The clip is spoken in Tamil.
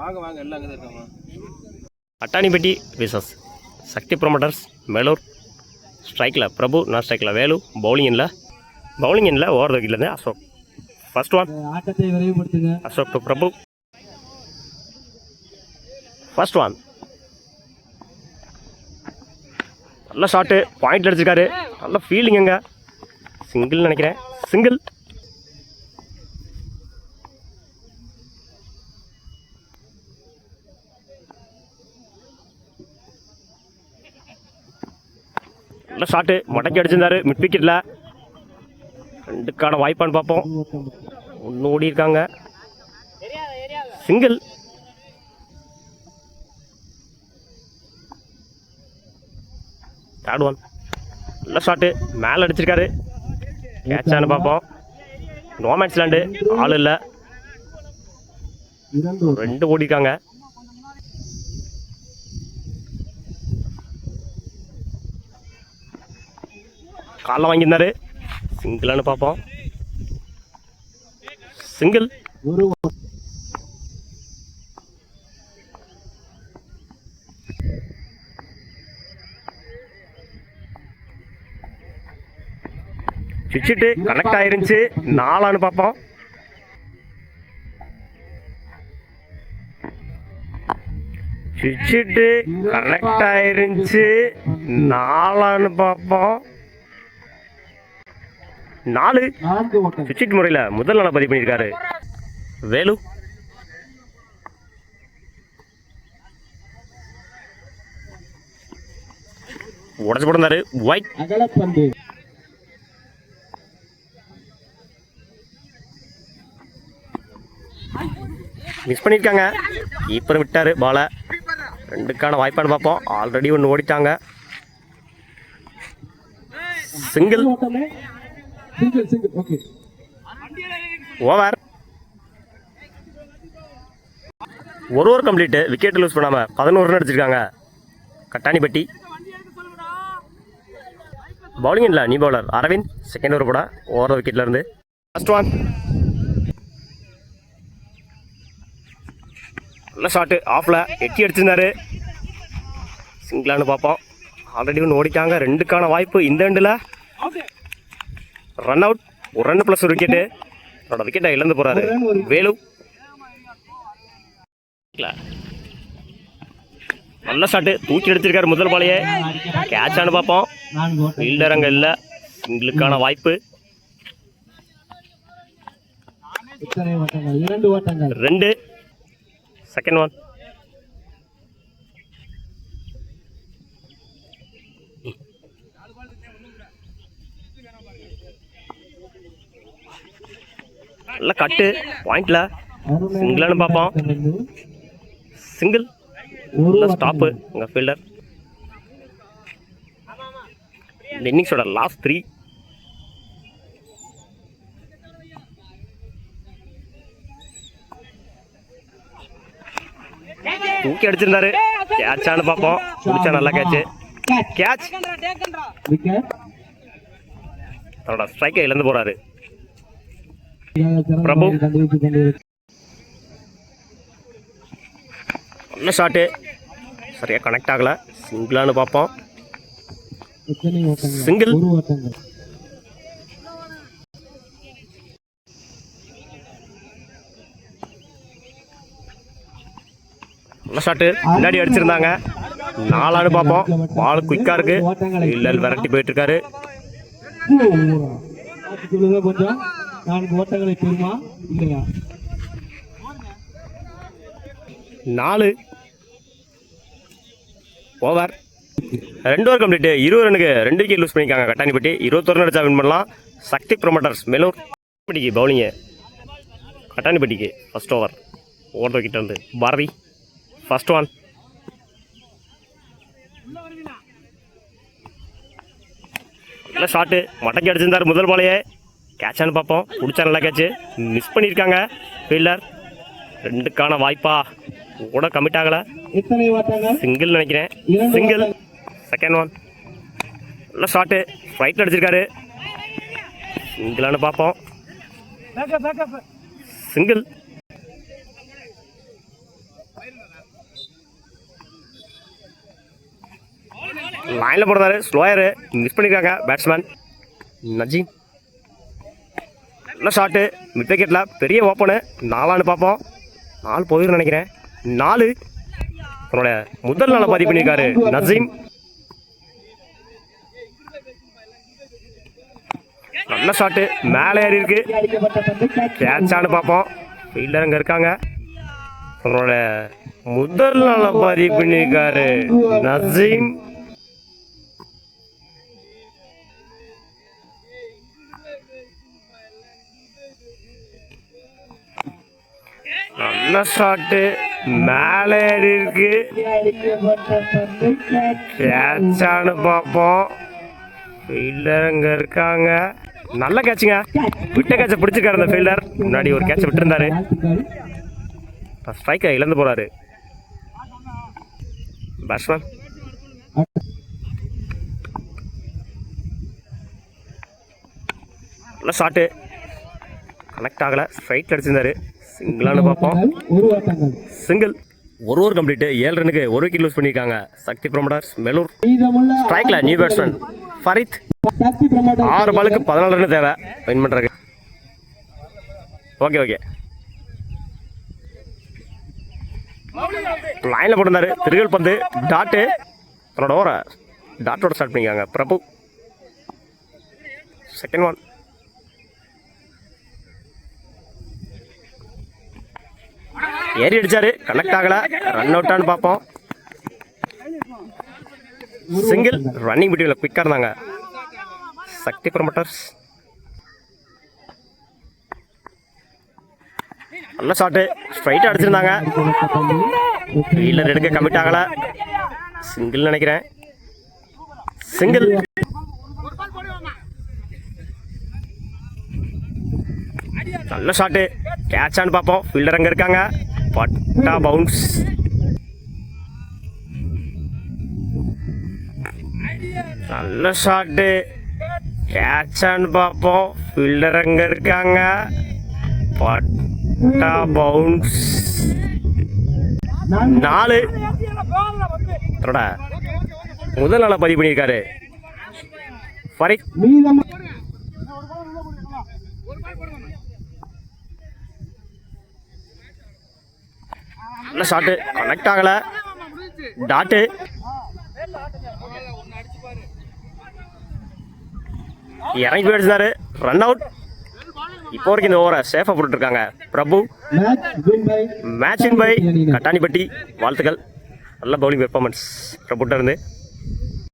வாங்க வாங்க எல்லாம் அங்கே தான் இருக்காங்க. Attanipatti versus Sakthi promoters Melur. ஸ்ட்ரைக்கில் பிரபு, நான் ஸ்ட்ரைக்கில் வேலு. பவுலிங் எண்ணில் ஓவர் விக்கெட்லேருந்து அசோக். ஃபர்ஸ்ட் ஒன் ஆட்டத்தை விரைவுபடுத்துங்க. Ashok to Prabhu. First one நல்ல ஷாட்டு, பாயிண்ட் அடிச்சிருக்காரு. நல்ல ஃபீல்டிங்க. சிங்கிள் நினைக்கிறேன். சிங்கிள். நல்ல ஷாட்டு, மடக்கி அடிச்சிருந்தாரு மிட் விக்கெட்டில். ரெண்டுக்கான வாய்ப்பான்னு பார்ப்போம். ஒன்று ஓடி இருக்காங்க. சிங்கிள். தேர்ட் ஒன் நல்ல ஷாட்டு, மேலே அடிச்சிருக்காரு. கேட்சான்னு பார்ப்போம். நோமேன்ஸ் லேண்டு, ஆள் இல்லை. ரெண்டு ஓடிருக்காங்க. காலைல வாங்கியிருந்தாரு. சிங்கிளானு பார்ப்போம். சிங்கிள். சுவிட்சிட்டு கனெக்ட் ஆயிருந்துச்சு. நாலான்னு பார்ப்போம். சுவிட்சிட்டு கனெக்ட் ஆயிருந்துச்சு. நாலான்னு பார்ப்போம். 4. சுவிட்சிட் முறையில் முதல் நாளை பதிவு பண்ணியிருக்காரு வேலு. உடச்சு போட்டிருந்தாரு. ஒயிட். மிஸ் பண்ணியிருக்காங்க. கீப்பர் விட்டார் பாலை. ரெண்டுக்கான வாய்ப்பான்னு பார்ப்போம். ஆல்ரெடி ஒன்று ஓடிட்டாங்க. சிங்கிள். ஓவர். ஒரு ஓவர் கம்ப்ளீட்டு. விக்கெட் லூஸ் பண்ணாமல் 11 ரன் அடிச்சிருக்காங்க கட்டானிப்பட்டி. பவுலிங் இல்லை, நீ பவுலர் அரவிந்த். செகண்ட் ஓவர் கூட ஓவர் விக்கெட்ல இருந்து. ஃபர்ஸ்ட் ஒன் நல்ல ஷாட்டு, ஆஃபில் எட்டி அடிச்சிருந்தாரு. சிங்கிளானு பார்ப்போம். ஆல்ரெடி ஒன்று ஓடிட்டாங்க. ரெண்டுக்கான வாய்ப்பு இந்த எண்டில். Run out. ஒரு ரன் ப்ளஸ் ஒரு விக்கெட்டு. அவரோட விக்கெட்டை இழந்து போகிறாரு வேலு. நல்ல ஷாட்டு, தூக்கி எடுத்திருக்காரு முதல் பாலையே. கேட்சானு பார்ப்போம். ஃபீல்டர் அங்கே இல்லை. சிங்கிளுக்கான வாய்ப்பு. 2. செகண்ட் ஒன் நல்ல கட்டு, பாயிண்ட்ல. சிங்கிளானு பார்ப்போம். சிங்கிள். நல்ல ஸ்டாப்பு உங்கள் ஃபீல்டர். இந்த இன்னிங்ஸோட லாஸ்ட் 3. தூக்கி அடிச்சிருந்தாரு. கேட்சானு பார்ப்போம். பிடிச்சா நல்ல கேட்ச். கேட்ச். அவரோட ஸ்ட்ரைக்கை இழந்து போறாரு பிரபு. நல்ல ஷாட்டு, சரியா கனெக்ட் ஆகல. சிங்கிளானு பார்ப்போம். சிங்கிள். நல்ல ஷாட்டு, முன்னாடி அடிச்சிருந்தாங்க. 4 பார்ப்போம். பால் குயிக்கா இருக்கு. இல்ல விரட்டி போயிட்டு இருக்காரு. 4 ஓவர். 2 over complete. 20 ரனுக்கு 2 விக்கெட் லூஸ் பண்ணியிருக்காங்க கட்டானிப்பட்டி. 21 ரன் அடிச்சா வின் பண்ணலாம். சக்தி ப்ரொமோட்டர்ஸ் மேலூர். பவுலிங்கு கட்டானிப்பட்டிக்கு ஃபர்ஸ்ட் ஓவர். ஓவர் விக்கெட் வந்து பாரதி. ஃபர்ஸ்ட் ஒன் நல்ல ஷாட்டு, மடக்கி அடிச்சிருந்தார் முதல் பாலையே. கேட்சானு பார்ப்போம். பிடிச்சா நல்லா கேட்சு. மிஸ் பண்ணியிருக்காங்க ஃபீல்டர். ரெண்டுக்கான வாய்ப்பா கூட கமிட் ஆகலை. சிங்கிள் நினைக்கிறேன். சிங்கிள். செகண்ட் ஒன் நல்ல ஷாட்டு, ரைட்டில் அடிச்சிருக்காரு. சிங்கிளானு பார்ப்போம். சிங்கிள். லைனில் போடுறாரு ஸ்லோயரு, மிஸ் பண்ணியிருக்காங்க பேட்ஸ்மேன் நஜீம். நல்ல ஷாட்டு மிட் விக்கெட்டில், பெரிய ஓப்பனு. 4 பார்ப்போம். 4 போயிடும் நினைக்கிறேன். 4 அவனோட முதல் நாளை பதிவு பண்ணியிருக்காரு நசீம். நல்ல ஷாட்டு மேலே ஏறி இருக்கு. கேட்சான்னு பார்ப்போம். ஃபீல்டர் அங்கே இருக்காங்க. அவனோட முதல் நாளை பதிவு பண்ணியிருக்காரு நசீம். நல்ல ஷாட்டு மேலே ஏறி இருக்கு. கேட்சான்னு பார்ப்போம். ஃபீல்டர் அங்கே இருக்காங்க. நல்ல கேட்சுங்க. விட்ட கேட்சை பிடிச்சிருக்காரு அந்த ஃபீல்டர். முன்னாடி ஒரு கேட்சை விட்டுருந்தாரு. ஸ்ட்ரைக்கை இழந்து போறாரு பேட்ஸ்மேன். நல்ல ஷாட்டு கனெக்ட் ஆகலை. ஸ்ட்ரைட் அடிச்சிருந்தாரு. சிங்கிளானு பார்ப்போம். சிங்கிள். ஒரு ஓவர் கம்ப்ளீட்டு. 7 ரனுக்கு 1 விக்கெட் லூஸ் பண்ணியிருக்காங்க சக்தி ப்ரொமோட்டர்ஸ் மேலூர். ஸ்ட்ரைக்கில் நியூ பேட்ஸ்மேன் ஃபரித். 6 பாலுக்கு 14 ரன் தேவை வின் பண்ணுறதுக்கு. ஓகே லைனில் போட்டிருந்தாரு. திருகல் பந்து டாட்டு. அவரோட ஓவரை டாட்டோட ஸ்டார்ட் பண்ணிக்காங்க பிரபு. Second one. ஏறி அடிச்சாரு. கனெக்ட் ஆகல. ரன் அவுட்டான்னு பார்ப்போம். சிங்கிள். ரன்னிங் பிட்வீனில் குயிக்காக இருந்தாங்க சக்தி ப்ரொமோட்டர்ஸ். நல்ல ஷாட்டு ஸ்ட்ரைட்டாக அடிச்சிருந்தாங்க. ஃபீல்டர் எடுக்க கமிட் ஆகல. சிங்கிள் நினைக்கிறேன். சிங்கிள். நல்ல ஷாட்டு கேட்சான்னு பார்ப்போம். ஃபீல்டர் அங்கே இருக்காங்க. பட்டா பவுன்ஸ். நல்ல ஷாட்டு கேட்சான்னு பார்ப்போம். ஃபீல்டர் அங்கே இருக்காங்க. பட்டா பவுன்ஸ். 4 முதல் நாளை பதிவு பண்ணியிருக்காரு ஃபரித். நல்ல ஷாட்டு கனெக்ட் ஆகல. டாட்டு. இறங்கி போயிடுச்சாரு. Run out. இப்போ வரைக்கும் இந்த ஓவரை சேஃபாக போட்டுருக்காங்க Prabhu. Match win by Kattanipatti. வாழ்த்துக்கள். நல்ல பவுலிங் பெர்ஃபார்மன்ஸ் பிரபுட்ட இருந்து.